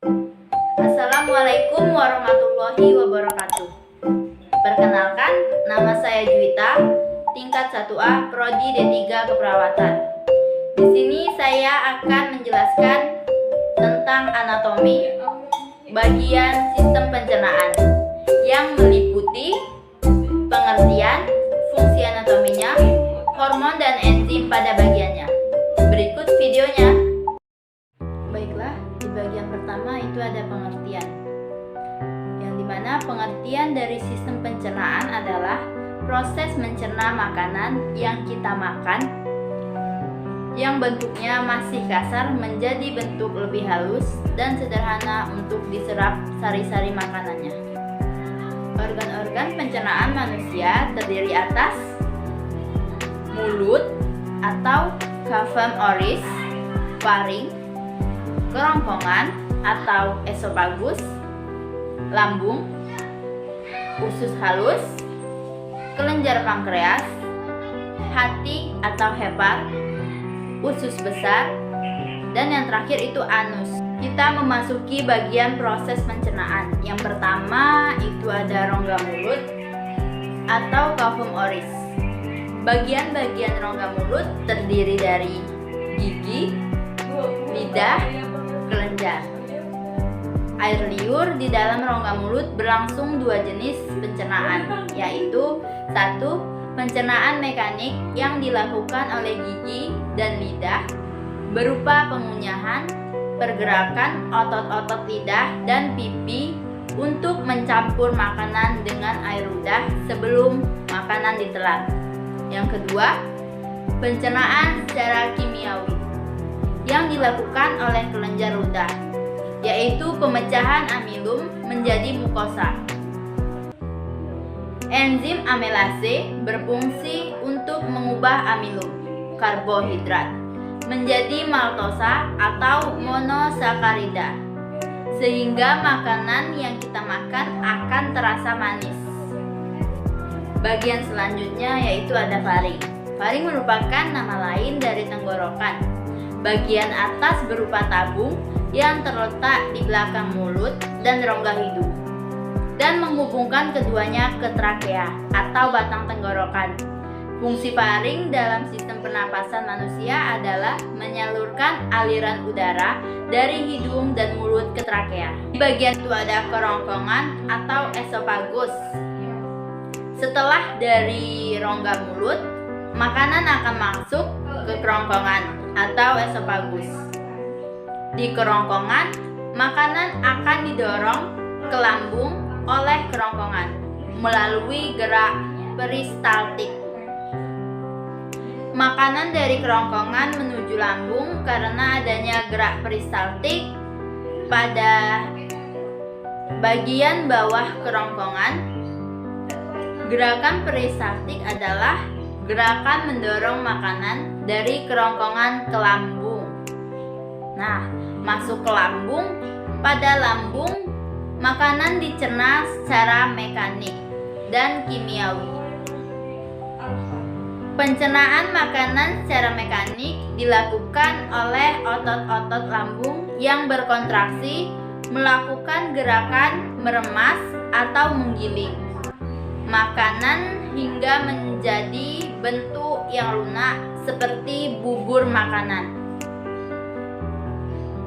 Assalamualaikum warahmatullahi wabarakatuh. Perkenalkan, nama saya Juwita, tingkat 1A, Prodi D3 Keperawatan. Di sini saya akan menjelaskan tentang anatomi bagian sistem pencernaan yang meliputi pengertian, fungsi anatominya, hormon dan enzim pada bagiannya. Berikut videonya. Baiklah, di bagian pertama itu ada pengertian, yang dimana pengertian dari sistem pencernaan adalah proses mencerna makanan yang kita makan yang bentuknya masih kasar menjadi bentuk lebih halus dan sederhana untuk diserap sari-sari makanannya. Organ-organ pencernaan manusia terdiri atas mulut atau cavum oris, faring, kerongkongan atau esofagus, lambung, usus halus, kelenjar pankreas, hati atau hepar, usus besar, dan yang terakhir itu anus. Kita memasuki bagian proses pencernaan. Yang pertama itu ada rongga mulut atau cavum oris. Bagian-bagian rongga mulut terdiri dari gigi, lidah, kelenjar. Air liur di dalam rongga mulut berlangsung dua jenis pencernaan, yaitu satu, pencernaan mekanik yang dilakukan oleh gigi dan lidah berupa pengunyahan, pergerakan otot-otot lidah dan pipi untuk mencampur makanan dengan air ludah sebelum makanan ditelan. Yang kedua, pencernaan secara kimiawi yang dilakukan oleh kelenjar ludah, yaitu pemecahan amilum menjadi mukosa. Enzim amelase berfungsi untuk mengubah amilum karbohidrat menjadi maltosa atau monosakarida, sehingga makanan yang kita makan akan terasa manis. Bagian selanjutnya yaitu ada faring. Faring merupakan nama lain dari tenggorokan. Bagian atas berupa tabung yang terletak di belakang mulut dan rongga hidung dan menghubungkan keduanya ke trakea atau batang tenggorokan. Fungsi faring dalam sistem pernapasan manusia adalah menyalurkan aliran udara dari hidung dan mulut ke trakea. Di bagian itu ada kerongkongan atau esofagus. Setelah dari rongga mulut, makanan akan masuk ke kerongkongan atau esofagus. Di kerongkongan, makanan akan didorong ke lambung oleh kerongkongan melalui gerak peristaltik. Makanan dari kerongkongan menuju lambung karena adanya gerak peristaltik pada bagian bawah kerongkongan. Gerakan peristaltik adalah gerakan mendorong makanan dari kerongkongan ke lambung. Nah, masuk ke lambung, pada lambung makanan dicerna secara mekanik dan kimiawi. Pencernaan makanan secara mekanik dilakukan oleh otot-otot lambung yang berkontraksi melakukan gerakan meremas atau menggiling makanan hingga menjadi bentuk yang lunak seperti bubur makanan.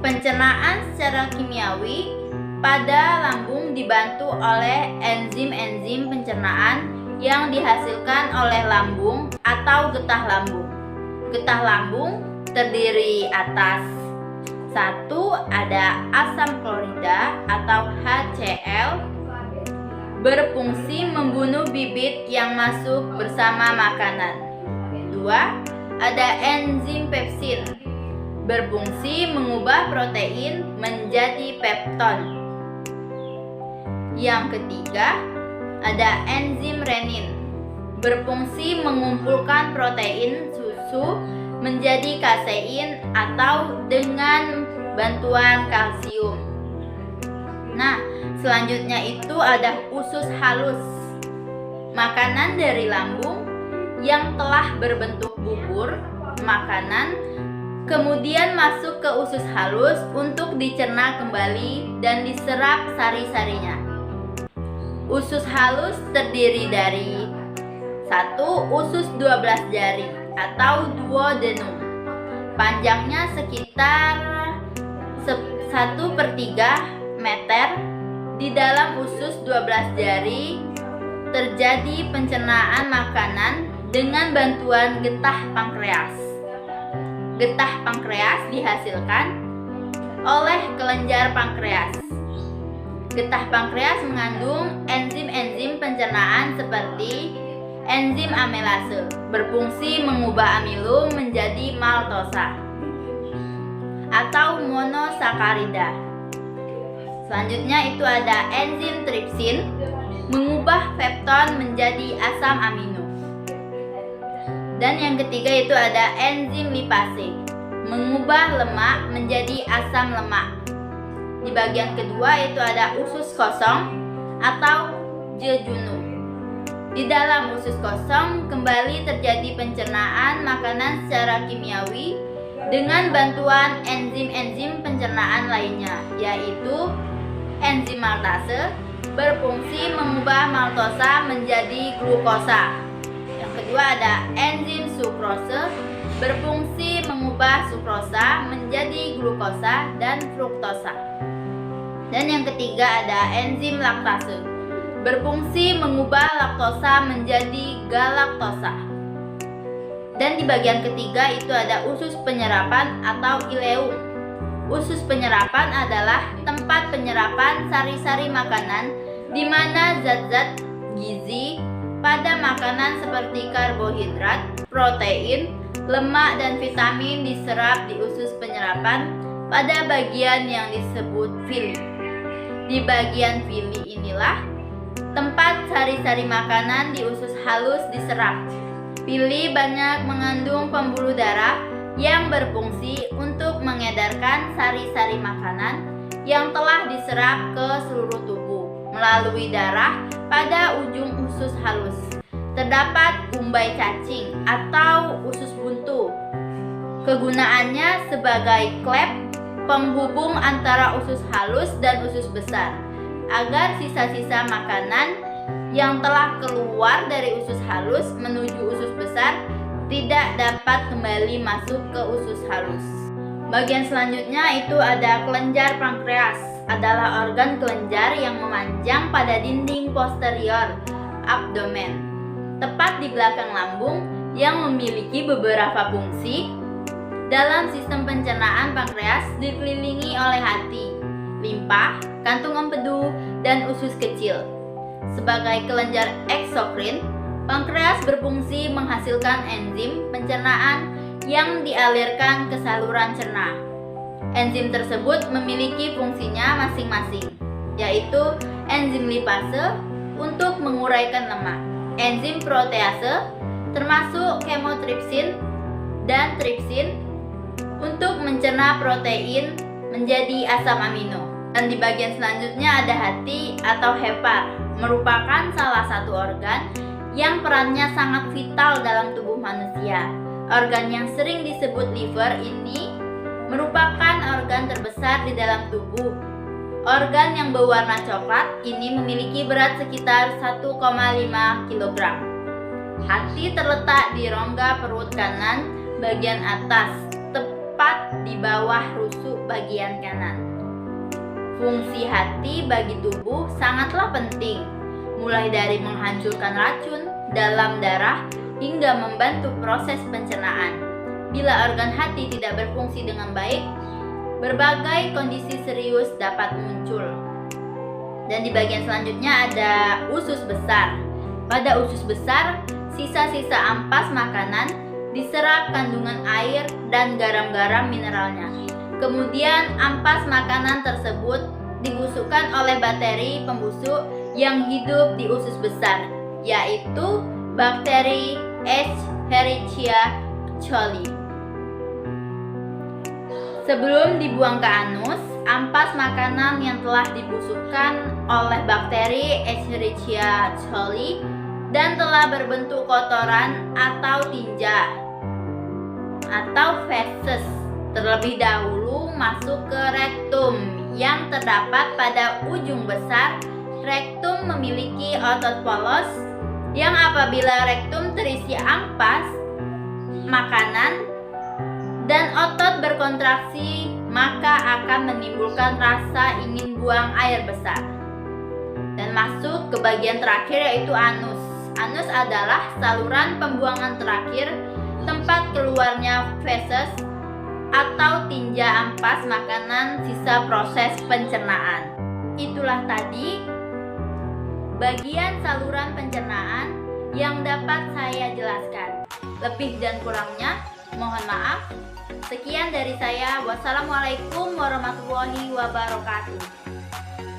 Pencernaan secara kimiawi pada lambung dibantu oleh enzim-enzim pencernaan yang dihasilkan oleh lambung atau getah lambung. Getah lambung terdiri atas satu, ada asam klorida atau HCl berfungsi membunuh bibit yang masuk bersama makanan. Dua, ada enzim pepsin berfungsi mengubah protein menjadi pepton. Yang ketiga, ada enzim renin berfungsi mengumpulkan protein susu menjadi kasein atau dengan bantuan kalsium. Nah, selanjutnya itu ada usus halus. Makanan dari lambung yang telah berbentuk bubur makanan kemudian masuk ke usus halus untuk dicerna kembali dan diserap sari-sarinya. Usus halus terdiri dari 1. Usus 12 jari atau duodenum. Panjangnya sekitar 1/3 meter. Di dalam usus 12 jari terjadi pencernaan makanan dengan bantuan getah pankreas. Getah pankreas dihasilkan oleh kelenjar pankreas. Getah pankreas mengandung enzim-enzim pencernaan seperti enzim amelase, berfungsi mengubah amilum menjadi maltosa atau monosakarida. Selanjutnya itu ada enzim tripsin, mengubah pepton menjadi asam amino. Dan yang ketiga itu ada enzim lipase, mengubah lemak menjadi asam lemak. Di bagian kedua itu ada usus kosong atau jejunum. Di dalam usus kosong kembali terjadi pencernaan makanan secara kimiawi dengan bantuan enzim-enzim pencernaan lainnya, yaitu enzim maltase, berfungsi mengubah maltosa menjadi glukosa. Yang kedua ada enzim sukrose, berfungsi mengubah sukrosa menjadi glukosa dan fruktosa. Dan yang ketiga ada enzim laktase, berfungsi mengubah laktosa menjadi galaktosa. Dan di bagian ketiga itu ada usus penyerapan atau ileum. Usus penyerapan adalah tempat penyerapan sari-sari makanan di mana zat-zat gizi pada makanan seperti karbohidrat, protein, lemak, dan vitamin diserap di usus penyerapan pada bagian yang disebut villi. Di bagian villi inilah tempat sari-sari makanan di usus halus diserap. Villi banyak mengandung pembuluh darah yang berfungsi untuk mengedarkan sari-sari makanan yang telah diserap ke seluruh tubuh melalui darah pada ujung usus halus. Terdapat umbai cacing atau usus buntu. Kegunaannya sebagai klep penghubung antara usus halus dan usus besar, agar sisa-sisa makanan yang telah keluar dari usus halus menuju usus besar tidak dapat kembali masuk ke usus halus. Bagian selanjutnya itu ada kelenjar pankreas, adalah organ kelenjar yang memanjang pada dinding posterior abdomen, tepat di belakang lambung, yang memiliki beberapa fungsi. Dalam sistem pencernaan, pankreas dikelilingi oleh hati, limpa, kantung empedu, dan usus kecil. Sebagai kelenjar eksokrin, pankreas berfungsi menghasilkan enzim pencernaan yang dialirkan ke saluran cerna. Enzim tersebut memiliki fungsinya masing-masing, yaitu enzim lipase untuk menguraikan lemak, enzim protease termasuk kemotripsin dan tripsin untuk mencerna protein menjadi asam amino. Dan di bagian selanjutnya ada hati atau hepar, merupakan salah satu organ yang perannya sangat vital dalam tubuh manusia. Organ yang sering disebut liver ini merupakan organ terbesar di dalam tubuh. Organ yang berwarna coklat ini memiliki berat sekitar 1,5 kg. Hati terletak di rongga perut kanan bagian atas, tepat di bawah rusuk bagian kanan. Fungsi hati bagi tubuh sangatlah penting, mulai dari menghancurkan racun dalam darah hingga membantu proses pencernaan. Bila organ hati tidak berfungsi dengan baik, berbagai kondisi serius dapat muncul. Dan di bagian selanjutnya ada usus besar. Pada usus besar, sisa-sisa ampas makanan diserap kandungan air dan garam-garam mineralnya. Kemudian ampas makanan tersebut dibusukkan oleh bakteri pembusuk yang hidup di usus besar, yaitu bakteri Escherichia coli. Sebelum dibuang ke anus, ampas makanan yang telah dibusukkan oleh bakteri Escherichia coli dan telah berbentuk kotoran atau tinja atau feses Terlebih dahulu masuk ke rektum yang terdapat pada ujung besar. Rektum memiliki otot polos yang apabila rektum terisi ampas makanan dan otot berkontraksi, maka akan menimbulkan rasa ingin buang air besar. Dan masuk ke bagian terakhir, yaitu anus. Anus adalah saluran pembuangan terakhir, tempat keluarnya feses atau tinja ampas makanan sisa proses pencernaan. Itulah tadi bagian saluran pencernaan yang dapat saya jelaskan. Lebih dan kurangnya mohon maaf. Sekian dari saya. Wassalamualaikum warahmatullahi wabarakatuh.